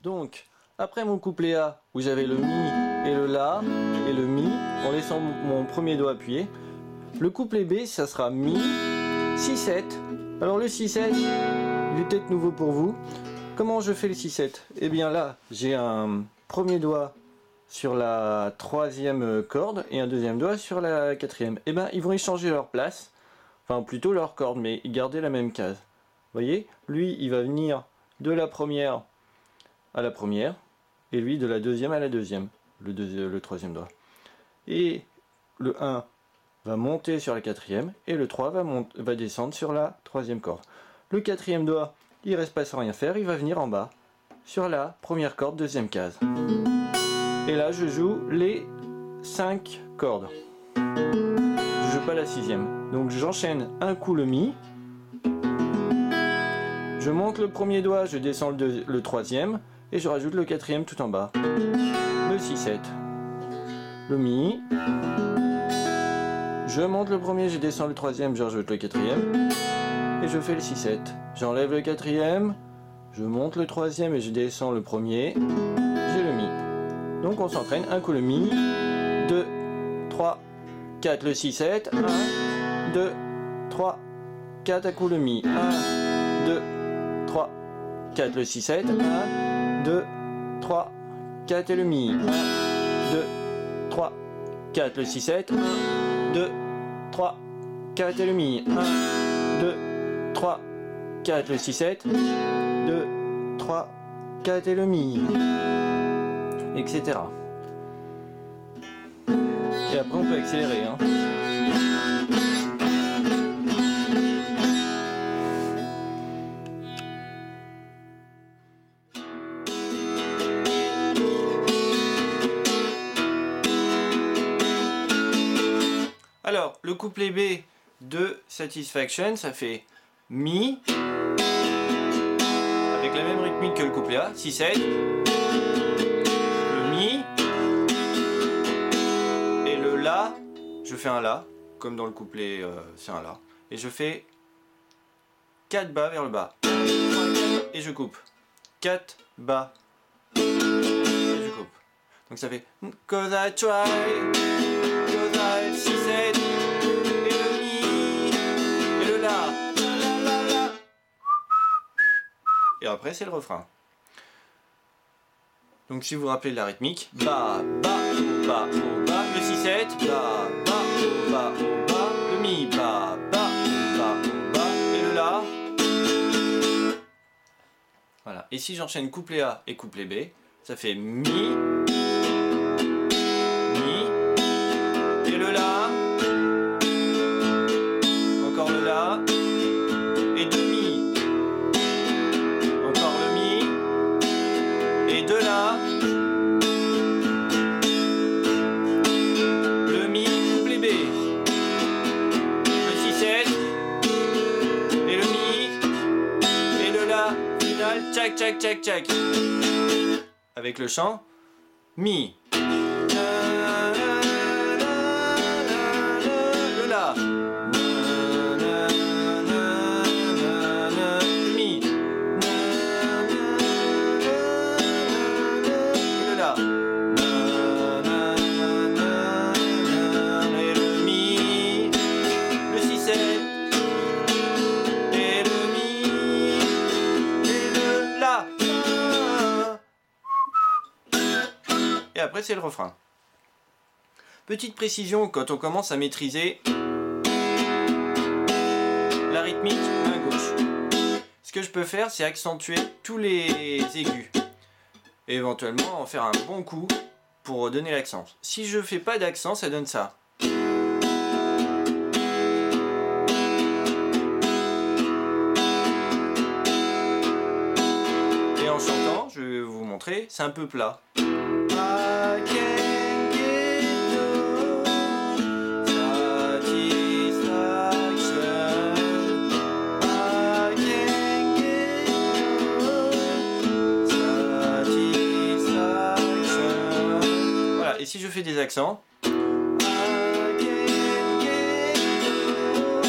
Donc, après mon couplet A, où j'avais le Mi et le La et le Mi, en laissant mon premier doigt appuyé, le couplet B, ça sera Mi, 6-7. Alors le 6-7, il est peut-être nouveau pour vous. Comment je fais le 6-7? Eh bien là, j'ai un premier doigt sur la troisième corde et un deuxième doigt sur la quatrième. Eh bien, ils vont échanger leur place, enfin plutôt leur corde, mais garder la même case. Vous voyez, lui, il va venir de la première à la première, et lui de la deuxième à la deuxième, le troisième doigt. Et le 1 va monter sur la quatrième, et le 3 va descendre sur la troisième corde. Le quatrième doigt, il reste pas sans rien faire, il va venir en bas, sur la première corde, deuxième case. Et là, je joue les 5 cordes. Je joue pas la sixième. Donc j'enchaîne un coup le Mi. Je monte le premier doigt, je descends le troisième, et je rajoute le quatrième tout en bas. Le 6-7. Le Mi. Je monte le premier, je descends le troisième, je rajoute le quatrième. Et je fais le 6-7. J'enlève le quatrième, je monte le troisième et je descends le premier. J'ai le Mi. Donc on s'entraîne, un coup le Mi, 2, 3, 4, le 6-7, 1, 2, 3, 4, un coup le Mi, 1, 2, 3, 4, le 6-7, 1, 2, 3, 4 et le Mi, 1, 2, 3, 4, le 6-7, 1, 2, 3, 4 et le Mi, 1, 2, 3, 4, le 6-7, 2, 3, 4 et le Mi, etc. Et après on peut accélérer. Alors, le couplet B de Satisfaction, ça fait Mi, avec la même rythmique que le couplet A, 6-7, le Mi, et le La, je fais un La, comme dans le couplet c'est un La, et je fais 4 bas vers le bas, et je coupe, 4 bas, et je coupe. Donc ça fait Cause I try, cause I 6-7, et le Mi, et le La, et après c'est le refrain. Donc si vous vous rappelez de la rythmique, bas, bas, au bas, le 6-7, bas, bas, au bas, le Mi, bas, bas, au bas, et le La. Voilà, et si j'enchaîne couplet A et couplet B, ça fait Mi, Mi, et le La, encore le La, et 2 Mi, encore le Mi, et 2 La, le Mi, couplet B, le 6-7, et le Mi, et le La, final, tchac, tchac, tchac, tchac, avec le chant, Mi, le La, le Mi, le La, et le Mi, le 6-7, et le Mi, et le La. Et après c'est le refrain. Petite précision quand on commence à maîtriser la rythmique main gauche. Ce que je peux faire, c'est accentuer tous les aigus. Et éventuellement en faire un bon coup pour donner l'accent. Si je fais pas d'accent, ça donne ça. Et en chantant, je vais vous montrer, c'est un peu plat. I can't get no satisfaction. I can't get no satisfaction. Voilà, et si je fais des accents, I can't get no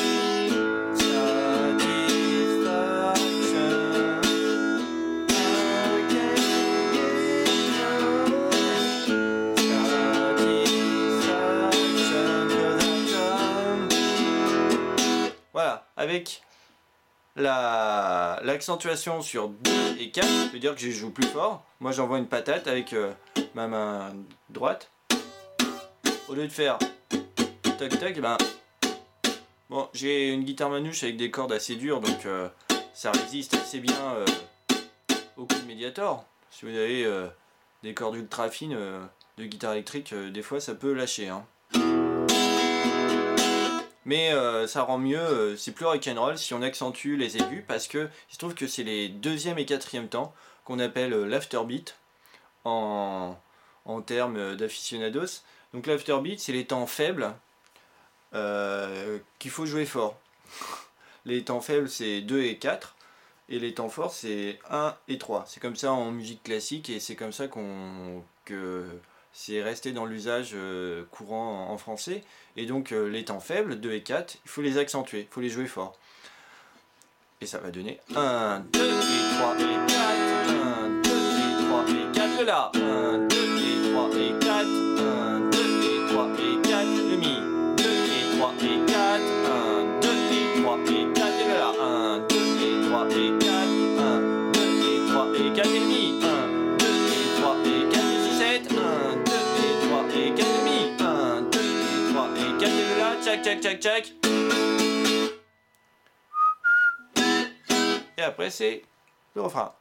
satisfaction. I can't l'accentuation sur 2 et 4, ça veut dire que je joue plus fort. Moi j'envoie une patate avec ma main droite. Au lieu de faire tac tac, ben, bon, j'ai une guitare manouche avec des cordes assez dures, donc ça résiste assez bien au coup de Mediator. Si vous avez des cordes ultra fines de guitare électrique, des fois ça peut lâcher. Hein. Mais ça rend mieux, c'est plus rock'n'roll si on accentue les aigus, parce que il se trouve que c'est les deuxième et quatrième temps qu'on appelle l'afterbeat en termes d'aficionados. Donc l'afterbeat, c'est les temps faibles qu'il faut jouer fort. Les temps faibles, c'est 2 et 4, et les temps forts, c'est 1 et 3. C'est comme ça en musique classique, et c'est comme ça que c'est resté dans l'usage courant en français. Et donc les temps faibles, 2 et 4, il faut les accentuer, il faut les jouer fort. Et ça va donner 1, 2 et 3 et 4, 1, 2 et 3 et 4, le La, 1, 2 et 3 et 4, 1, 2 et 3 et 4, le Mi, 2 et 3 et 4, 1, 2 et 3 et 4, et le La, 1, 2 et 3 et 4, 1, 2 et 3 et 4, et le Mi, 1, 2 et 3 et 4, le 6, 7, 1, 2 et 3 et 4, le Mi, 1, 2 et 3 et 4, et le La, tchac tchac tchac tchac. Et après c'est le refrain.